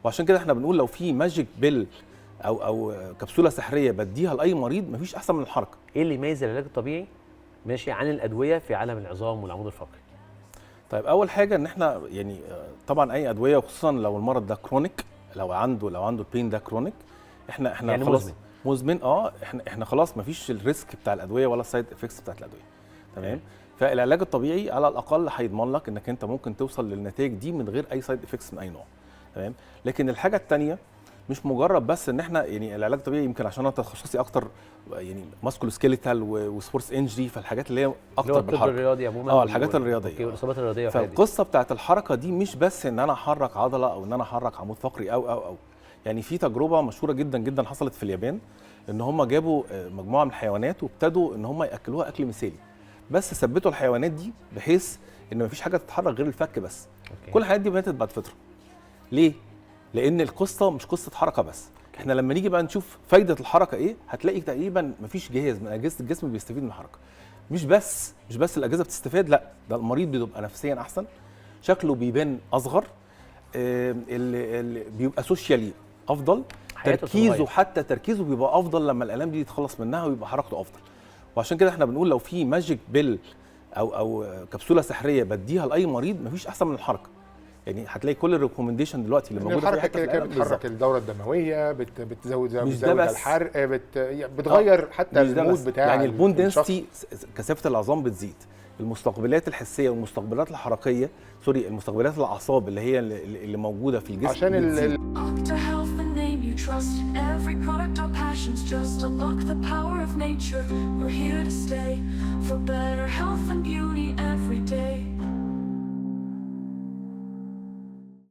وعشان كده احنا بنقول لو في ماجيك بيل او كبسوله سحريه بديها لاي مريض مفيش احسن من الحركه. ايه اللي يميز العلاج الطبيعي ماشي عن الادويه في عالم العظام والعمود الفقري؟ طيب اول حاجه ان احنا يعني طبعا اي ادويه وخصوصا لو المرض ده كرونيك، لو عنده البين ده كرونيك، احنا يعني خلاص مزمن احنا خلاص مفيش الريسك بتاع الادويه ولا السايد افكتس بتاعت الادويه. تمام. فالعلاج الطبيعي على الاقل هيضمن لك انك انت ممكن توصل للنتائج دي من غير اي سايد افكتس من اي نوع. تمام. لكن الحاجه الثانيه مش مجرد بس ان احنا يعني العلاج الطبيعي يمكن عشان انا تخصصي اكتر يعني ماسكولو سكيليتال وسبورتس انجري، فالحاجات اللي هي اكتر بالحركه الرياضي عموما الحاجات الرياضيه والاصابات الرياضيه. فالقصه بتاعت الحركه دي مش بس ان انا احرك عضله او ان انا احرك عمود فقري او يعني في تجربه مشهوره جدا جدا حصلت في اليابان، ان هم جابوا مجموعه من الحيوانات وابتدوا ان هم ياكلوها اكل مثالي، بس ثبتوا الحيوانات دي بحيث ان مفيش حاجه تتحرك غير الفك بس. كل الحاجات دي ماتت بعد فتره. ليه؟ لان القصه مش قصه حركه بس. احنا لما نيجي بقى نشوف فايده الحركه ايه، هتلاقي تقريبا مفيش جهاز من اجهزه الجسم بيستفيد من الحركه. مش بس الاجهزه بتستفاد، لا ده المريض بيبقى نفسيا احسن، شكله بيبان اصغر، اللي بيبقى سوشيالي افضل، تركيزه حتى تركيزه بيبقى افضل لما الالام دي يتخلص منها ويبقى حركته افضل. وعشان كده احنا بنقول لو في ماجيك بيل او كبسوله سحريه بديها لاي مريض مفيش احسن من الحركه. يعني هتلاقي كل الريكومنديشن دلوقتي اللي موجوده في الحركه كده بتحرك الدوره الدمويه، بتزود الحرق، بتغير حتى المود بتاع يعني البون دنسيتي، كثافه العظام بتزيد، المستقبلات الحسيه والمستقبلات الحركيه المستقبلات الاعصاب اللي هي اللي موجوده في الجسم عشان Trust every product or passions just unlock the power of nature. We're here to stay for better health and beauty every day.